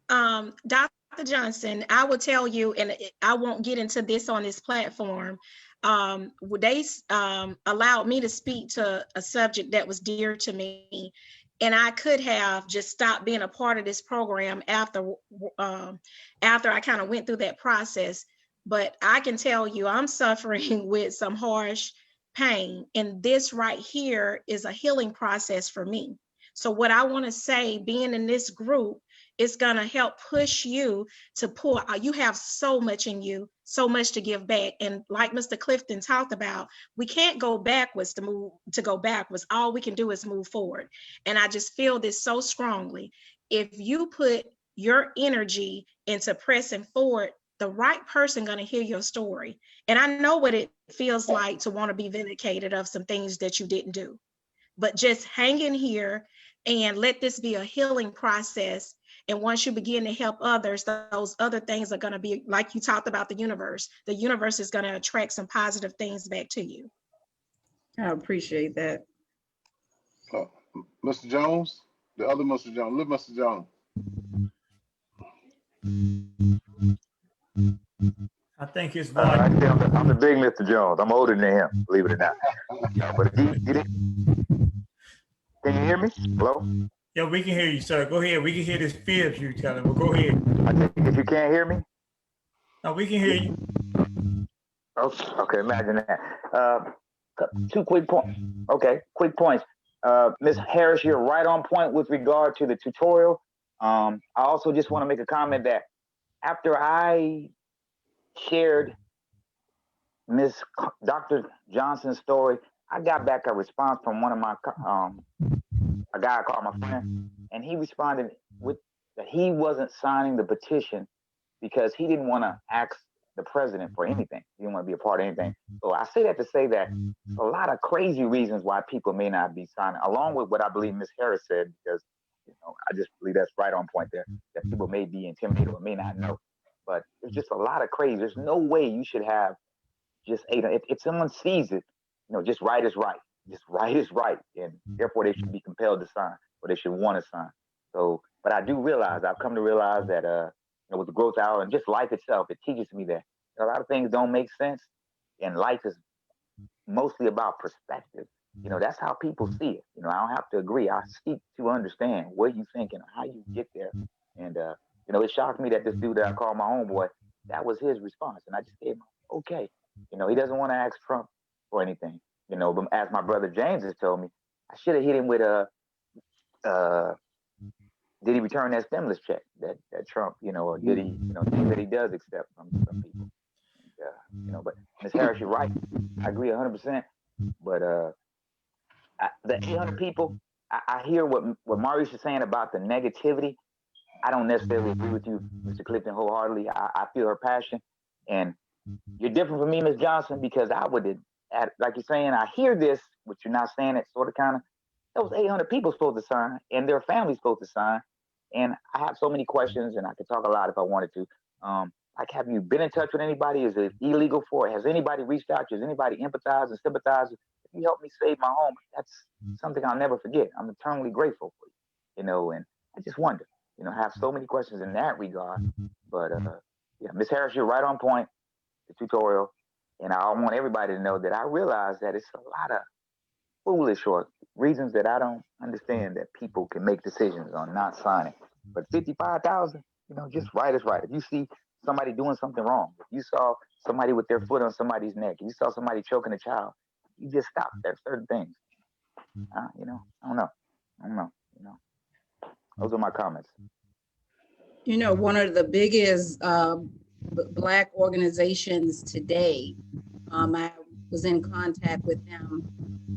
Dr. Johnson, I will tell you, and I won't get into this on this platform. They allowed me to speak to a subject that was dear to me, and I could have just stopped being a part of this program after I kind of went through that process. But I can tell you, I'm suffering with some harsh pain, and this right here is a healing process for me. So what I want to say, being in this group, it's going to help push you to pour. You have so much in you, so much to give back. And like Mr. Clifton talked about, we can't go backwards to go backwards. All we can do is move forward. And I just feel this so strongly. If you put your energy into pressing forward, the right person going to hear your story. And I know what it feels like to want to be vindicated of some things that you didn't do. But just hang in here and let this be a healing process. And once you begin to help others, those other things are going to be, like you talked about, the universe is going to attract some positive things back to you. I appreciate that. Mr. Jones, the other Mr. Jones, little Mr. Jones. I think his I'm the big Mr. Jones. I'm older than him, believe it or not. But can you hear me? Hello? Yeah, we can hear you, sir. Go ahead. We can hear this fear you telling. Well, go ahead. I think if you can't hear me? No, we can hear you. Okay, imagine that. 2 quick points. Okay, quick points. Ms. Harris, you're right on point with regard to the tutorial. I also just want to make a comment that after I shared Dr. Johnson's story, I got back a response from one of my a guy I called my friend, and he responded with that he wasn't signing the petition because he didn't want to ask the president for anything. He didn't want to be a part of anything. So I say that to say that a lot of crazy reasons why people may not be signing, along with what I believe Ms. Harris said, because I just believe that's right on point there, that people may be intimidated or may not know. But there's just a lot of crazy. There's no way you should have just if someone sees it, just right is right. Just right is right. And therefore they should be compelled to sign, or they should want to sign. So, but I've come to realize that with the growth hour and just life itself, it teaches me that a lot of things don't make sense. And life is mostly about perspective. That's how people see it. I don't have to agree. I seek to understand what you think and how you get there. And it shocked me that this dude that I call my homeboy, that was his response. And I just gave him, okay. You know, he doesn't want to ask Trump for anything. You know, but as my brother James has told me, I should have hit him with a, did he return that stimulus check that Trump, you know, or did he, you know, things that he does accept from people. You know, but Ms. Harris, you're right. I agree 100%. But the 800 people, I hear what Maurice is saying about the negativity. I don't necessarily agree with you, Mr. Clifton, wholeheartedly. I feel her passion. And you're different from me, Ms. Johnson, because I would, like you're saying, I hear this, but you're not saying it sort of kind of. Those 800 people supposed to sign, and their families supposed to sign. And I have so many questions, and I could talk a lot if I wanted to. Like, have you been in touch with anybody? Is it illegal for it? Has anybody reached out? Has anybody empathized and sympathized? If you helped me save my home, that's something I'll never forget. I'm eternally grateful for you, you know, and I just wonder, you know, I have so many questions in that regard. But yeah, Ms. Harris, you're right on point, the tutorial. And I want everybody to know that I realize that it's a lot of foolish or reasons that I don't understand that people can make decisions on not signing. But 55,000, you know, just right is right. If you see somebody doing something wrong, if you saw somebody with their foot on somebody's neck, if you saw somebody choking a child, you just stop. There's certain things. You know, I don't know. You know, those are my comments. You know, one of the biggest Black organizations today, I was in contact with them,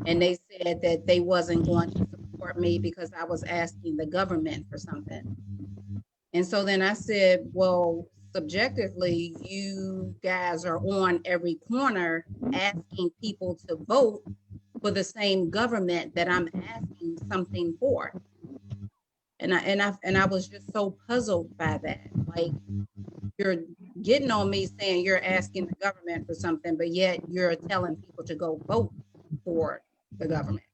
and they said that they wasn't going to support me because I was asking the government for something. And so then I said, well, subjectively, you guys are on every corner asking people to vote for the same government that I'm asking something for. And I was just so puzzled by that. Like, you're getting on me saying you're asking the government for something, but yet you're telling people to go vote for the government.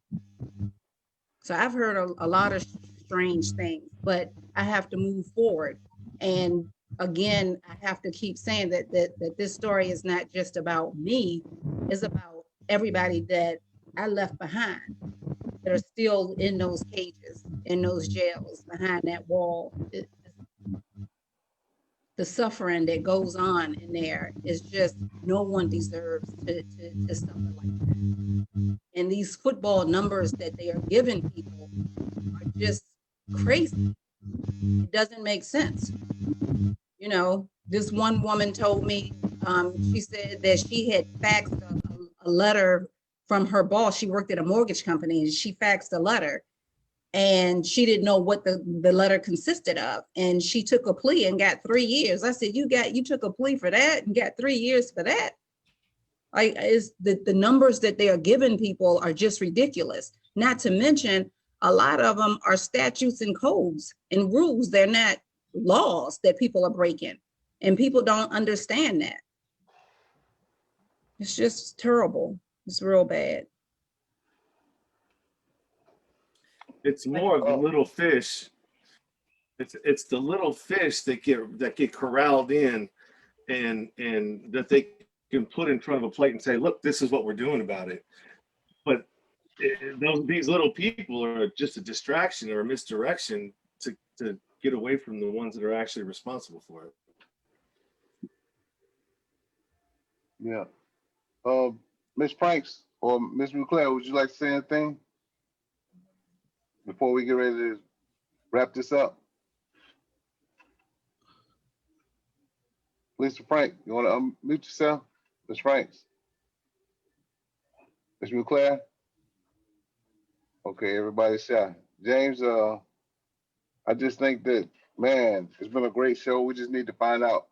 So I've heard a lot of strange things, but I have to move forward. And again, I have to keep saying that this story is not just about me, it's about everybody that I left behind that are still in those cages, in those jails, behind that wall. The suffering that goes on in there is just, no one deserves to suffer like that. And these football numbers that they are giving people are just crazy. It doesn't make sense. You know, this one woman told me, she said that she had faxed a letter from her boss. She worked at a mortgage company, and she faxed a letter, and she didn't know what the letter consisted of. And she took a plea and got 3 years. I said, you took a plea for that and got 3 years for that? Like, is the numbers that they are giving people are just ridiculous. Not to mention, a lot of them are statutes and codes and rules. They're not laws that people are breaking, and people don't understand that. It's just terrible. It's real bad. It's more of the little fish. It's the little fish that get corralled in, and that they can put in front of a plate and say, look, this is what we're doing about it. But these little people are just a distraction or a misdirection to get away from the ones that are actually responsible for it. Yeah. Ms. Franks or Ms. McClare, would you like to say anything before we get ready to wrap this up? Mr. Frank, you want to unmute yourself? Ms. Franks? Ms. McClare? Okay, everybody's shy. James, I just think that, man, it's been a great show. We just need to find out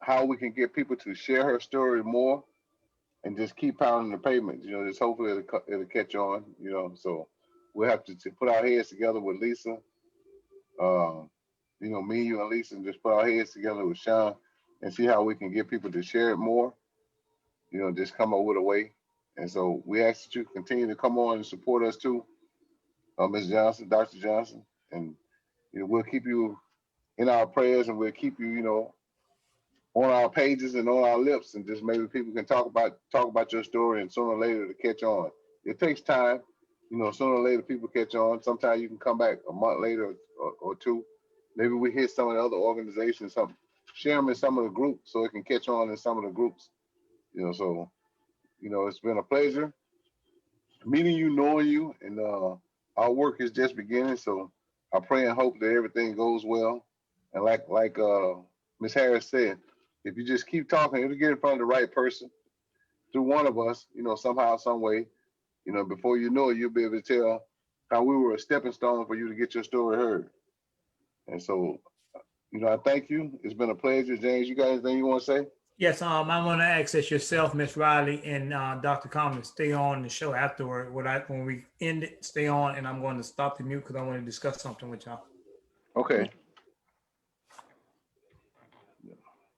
how we can get people to share her story more and just keep pounding the pavement. You know, just hopefully it'll catch on, you know. So we'll have to put our heads together with Lisa. You know, me, you, and Lisa, and just put our heads together with Sean and see how we can get people to share it more. You know, just come up with a way. And so we ask that you continue to come on and support us too, Ms. Johnson, Dr. Johnson, and you know, we'll keep you in our prayers, and we'll keep you, you know, on our pages and on our lips, and just maybe people can talk about your story, and sooner or later to catch on. It takes time, you know. Sooner or later people catch on. Sometimes you can come back a month later or two. Maybe we hit some of the other organizations, share them in some of the groups so it can catch on in some of the groups. So, it's been a pleasure meeting you, knowing you, and our work is just beginning. So I pray and hope that everything goes well. And like Ms. Harris said, if you just keep talking, it'll get in front of the right person through one of us, somehow, some way. Before you know it, you'll be able to tell how we were a stepping stone for you to get your story heard. And so, I thank you. It's been a pleasure. James, you got anything you want to say? Yes, I want to access yourself, Miss Riley, and Dr. Carmen, stay on the show afterward. When we end it, stay on, and I'm going to stop the mute because I want to discuss something with y'all. Okay.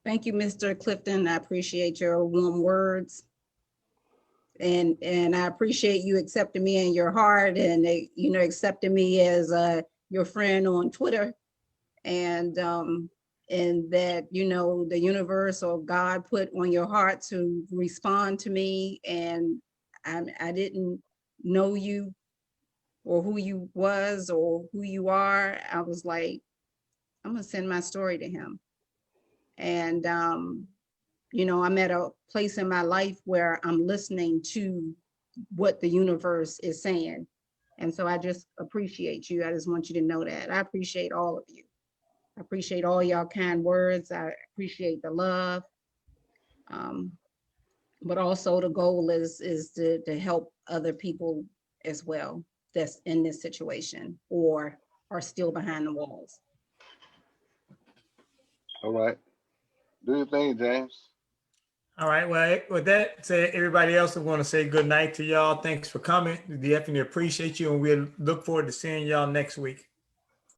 Thank you, Mr. Clifton. I appreciate your warm words. And I appreciate you accepting me in your heart and, accepting me as your friend on Twitter. And that, the universe or God put on your heart to respond to me. And I didn't know you or who you was or who you are. I was like, I'm gonna send my story to him. And, I'm at a place in my life where I'm listening to what the universe is saying. And so I just appreciate you. I just want you to know that. I appreciate all of you. I appreciate all y'all kind words. I appreciate the love. But also the goal is to help other people as well that's in this situation or are still behind the walls. All right. Do your thing, James. All right. Well, with that said, everybody else, I want to say good night to y'all. Thanks for coming. We definitely appreciate you, and we'll look forward to seeing y'all next week.